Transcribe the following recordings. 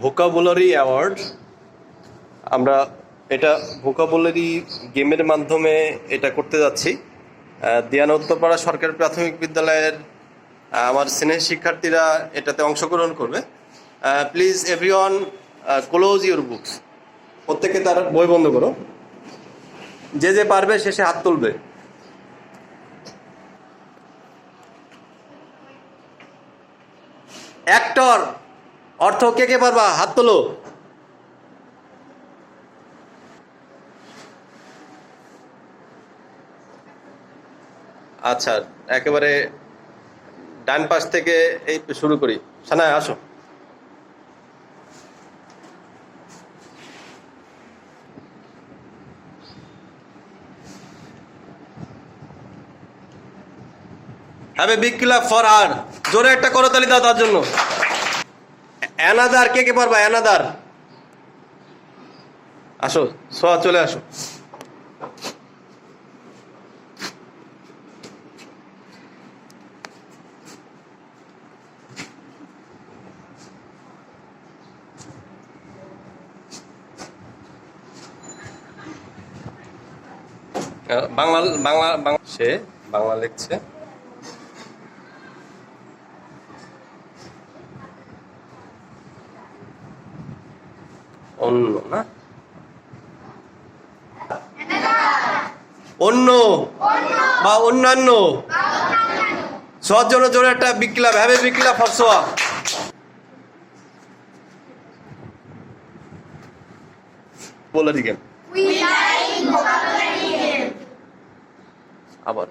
Vocabulary award. আমরা এটা vocabulary গেমের মাধ্যমে এটা করতে যাচ্ছি। দিয়ানা উত্তরপাড়া সরকারি প্রাথমিক বিদ্যালয়ের আমার স্নেহ শিক্ষার্থীরা এটাতে অংশগ্রহণ করবে। Please everyone close your books. প্রত্যেকে তার বই বন্ধ করো। যে যে পারবে শেষে হাত তুলবে। অ্যাক্টর অর্থ কে কে পারবা হাত তোলো। আচ্ছা, একেবারে ডান পাশ থেকে এই শুরু করি। সানায়া আসো। Have a big clap for her. জোরে একটা করতালি দাও তার জন্য। অ্যানাদার কে কে পারবা? অ্যানাদার আসো, সোয়া চলে আসো। বাংলা বাংলা বাংলা সে বাংলা লিখছে। অন্য না, অন্য বা অন্যান্য। সোয়ার জন্য জোরে একটা big club. Have a big club for সোয়া। বলে দিকেন আবার।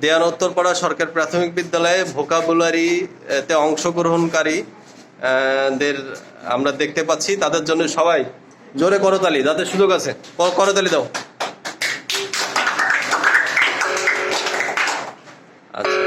দেয়ান উত্তরপাড়া সরকারি প্রাথমিক বিদ্যালয়ে ভোকাবুলারি তে অংশগ্রহণকারী দের আমরা দেখতে পাচ্ছি। তাদের জন্য সবাই জোরে করতালি, যাদের সুযোগ আছে করতালি দাও। আচ্ছা,